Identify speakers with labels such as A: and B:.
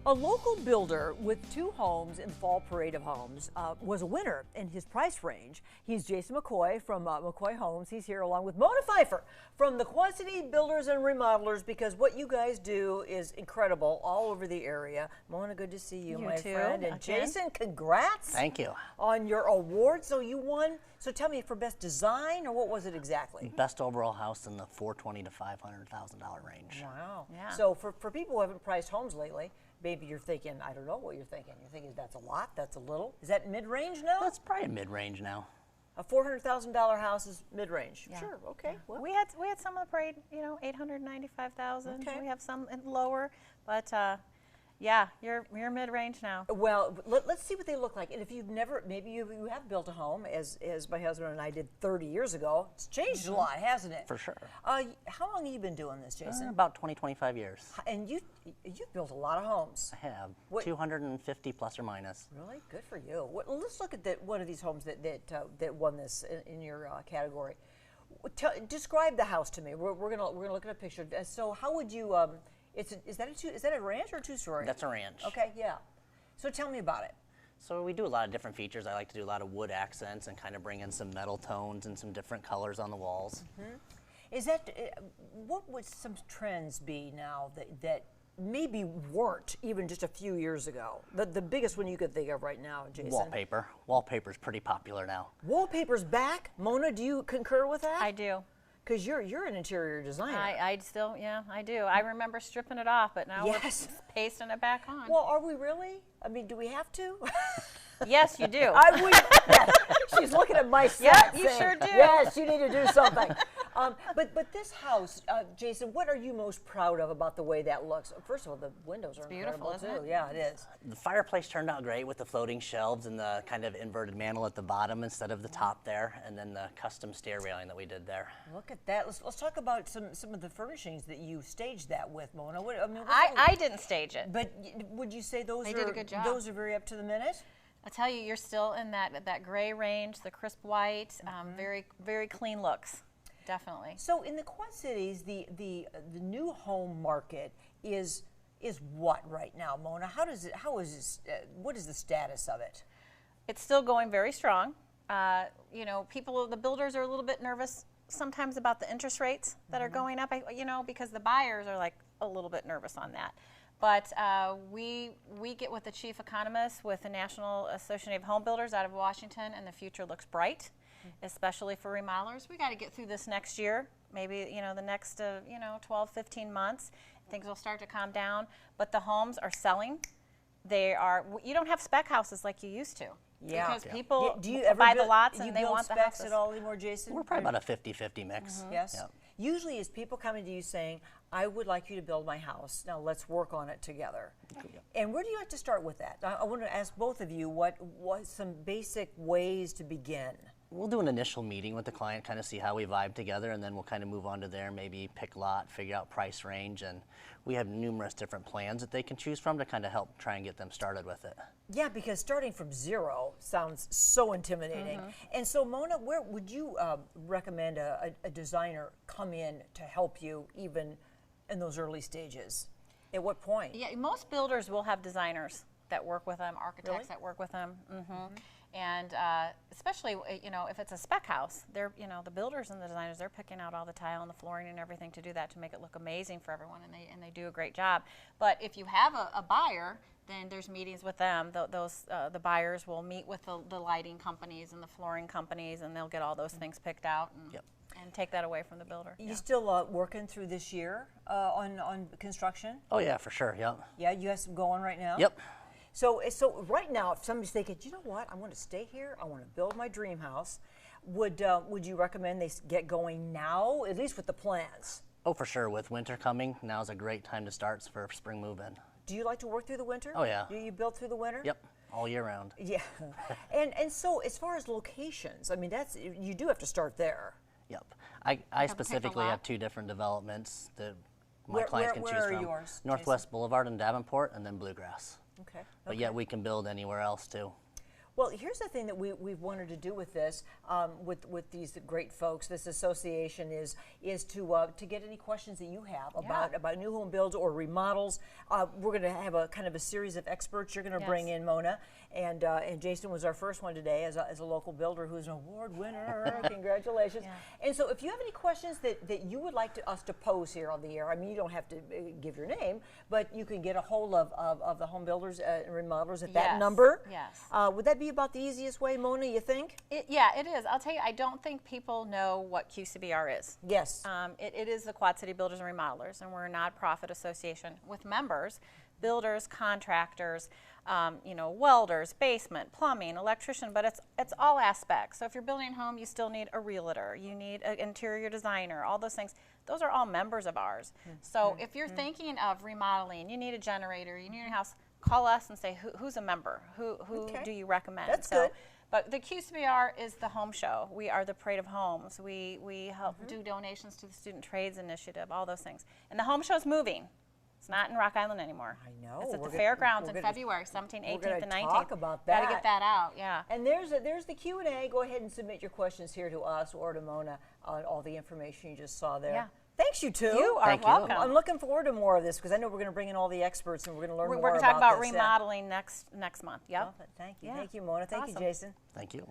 A: A local builder with 2 homes in the Fall Parade of Homes was a winner in his price range. He's Jason McCoy from McCoy Homes. He's here along with Mona Pfeiffer from the Quad City Builders and Remodelers, because what you guys do is incredible all over the area. Mona, good to see you, my friend. And Jason, congrats.
B: Thank you.
A: On your award. So you won. So tell me, for best design, or what was it exactly?
B: Best overall house in the $420,000 to $500,000 range.
A: Wow.
C: Yeah.
A: So for people who haven't priced homes lately, maybe you're thinking, I don't know what you're thinking. You're thinking that's a lot, that's a little. Is that mid-range now?
B: That's probably mid-range now.
A: A $400,000 house is mid-range.
C: Yeah.
A: Sure, okay. Well,
C: We had some of the parade, you know, 895,000.
A: Okay.
C: We have some lower, but yeah, you're mid-range now.
A: well, let's see what they look like. And if you've never, maybe you have built a home, as my husband and I did 30 years ago. It's changed a lot, hasn't it?
B: For sure.
A: How long have you been doing this, Jason?
B: About 20, 25 years.
A: And you've built a lot of homes.
B: I have.
A: What-
B: 250 plus or minus.
A: Really? Good for you. Let's look at one of these homes that won this in your category. Describe the house to me. We're gonna look at a picture. So how would you? Is that a ranch or a 2-story?
B: That's a ranch.
A: Okay, yeah. So tell me about it.
B: So we do a lot of different features. I like to do a lot of wood accents and kind of bring in some metal tones and some different colors on the walls.
A: Is that what would some trends be now that maybe weren't even just a few years ago? The biggest one you could think of right now, Jason.
B: Wallpaper. Wallpaper's pretty popular now.
A: Wallpaper's back. Mona, do you concur with that?
C: I do.
A: Because you're an interior designer.
C: I still, yeah, I do. I remember stripping it off, but now
A: Yes.
C: we're pasting it back on.
A: Well, are we really? I mean, do we have to?
C: Yes, you do.
A: Yes. She's looking at my set.
C: Yep, you
A: saying,
C: sure do.
A: Yes, you need to do something. But this house, Jason, what are you most proud of about the way that looks? First of all, the windows are
C: beautiful,
A: incredible
C: isn't
A: too.
C: it?
A: Yeah, it is.
B: The fireplace turned out great with the floating shelves and the kind of inverted mantle at the bottom instead of the top there, and then the custom stair railing that we did there.
A: Look at that. Let's talk about some of the furnishings that you staged that with, Mona.
C: I didn't stage it.
A: But would you say those
C: They
A: are
C: did a good job.
A: those are very up to the minute?
C: I tell you, you're still in that gray range, the crisp white, very, very clean looks, definitely.
A: So in the Quad Cities, the new home market is what right now, Mona? What is the status of it?
C: It's still going very strong. You know, the builders are a little bit nervous sometimes about the interest rates that are going up, because the buyers are like a little bit nervous on that. But we get with the chief economist with the National Association of Home Builders out of Washington, and the future looks bright, especially for remodelers. We got to get through this next year, maybe the next 12, 15 months. Things will start to calm down, but the homes are selling. You don't have spec houses like you used to.
A: Yeah.
C: Because people
A: do you ever
C: buy the lots and they
A: build
C: want the
A: specs
C: houses.
A: at all anymore, Jason?
B: We're probably about a 50-50 mix.
A: Yes.
B: Yep.
A: Usually it's people coming to you saying, I would like you to build my house. Now let's work on it together. And where do you like to start with that? I want to ask both of you what some basic ways to begin.
B: We'll do an initial meeting with the client, kind of see how we vibe together, and then we'll kind of move on to there, maybe pick lot, figure out price range, and we have numerous different plans that they can choose from to kind of help try and get them started with it.
A: Yeah, because starting from zero sounds so intimidating. And so, Mona, where would you recommend a designer come in to help you even in those early stages? At what point?
C: Yeah, most builders will have designers that work with them, architects
A: Really?
C: that work with them. And especially, if it's a spec house, the builders and the designers, they're picking out all the tile and the flooring and everything to do that, to make it look amazing for everyone, and they do a great job. But if you have a buyer, then there's meetings with them. The buyers will meet with the lighting companies and the flooring companies, and they'll get all those things picked out and take that away from the builder.
A: You still working through this year on construction?
B: Oh yeah, for sure, yep.
A: Yeah, you have some going right now?
B: Yep.
A: So right now, if somebody's thinking, you know what, I want to stay here, I want to build my dream house, would you recommend they get going now, at least with the plans?
B: Oh, for sure. With winter coming, now's a great time to start for spring move-in.
A: Do you like to work through the winter?
B: Oh, yeah.
A: Do you build through the winter?
B: Yep, all year round.
A: Yeah. and so as far as locations, I mean, you do have to start there.
B: Yep. I specifically
C: lot.
B: have 2 different developments that my clients can choose
A: where are
B: from.
A: yours,
B: Northwest Boulevard in Davenport, and then Bluegrass.
A: Okay.
B: But yet we can build anywhere else too.
A: Well, here's the thing that we've wanted to do with this, with these great folks, this association is to get any questions that you have about new home builds or remodels. We're going to have a kind of a series of experts. You're going to bring in Mona, and Jason was our first one today as a local builder who's an award winner. Congratulations! And so, if you have any questions that you would like us to pose here on the air, I mean, you don't have to give your name, but you can get a hold of the home builders and remodelers at that number.
C: Yes.
A: Would that be about the easiest way, Mona, you think?
C: Yeah, it is. I'll tell you, I don't think people know what QCBR is.
A: Yes.
C: It is the Quad City Builders and Remodelers, and we're a nonprofit association with members, builders, contractors, welders, basement, plumbing, electrician, but it's all aspects. So if you're building a home, you still need a realtor, you need an interior designer, all those things. Those are all members of ours. So if you're thinking of remodeling, you need a generator, you need a house, call us and say, who's a member? Who do you recommend?
A: That's good.
C: But the QCBR is the home show. We are the Parade of Homes. We help do donations to the Student Trades Initiative, all those things. And the home show's moving. It's not in Rock Island anymore.
A: I know.
C: It's at the fairgrounds in February, 17th, 18th, and 19th.
A: Talk about that.
C: Got to get that out, yeah.
A: And there's the Q&A. Go ahead and submit your questions here to us or to Mona on all the information you just saw there.
C: Yeah.
A: Thanks, you two.
C: You are welcome.
A: I'm looking forward to more of this because I know we're going to bring in all the experts and we're going to learn more about this.
C: We're going to talk about remodeling next month. Yep.
A: Well, thank you. Thank you, Mona. Thank you, Jason.
B: Thank you.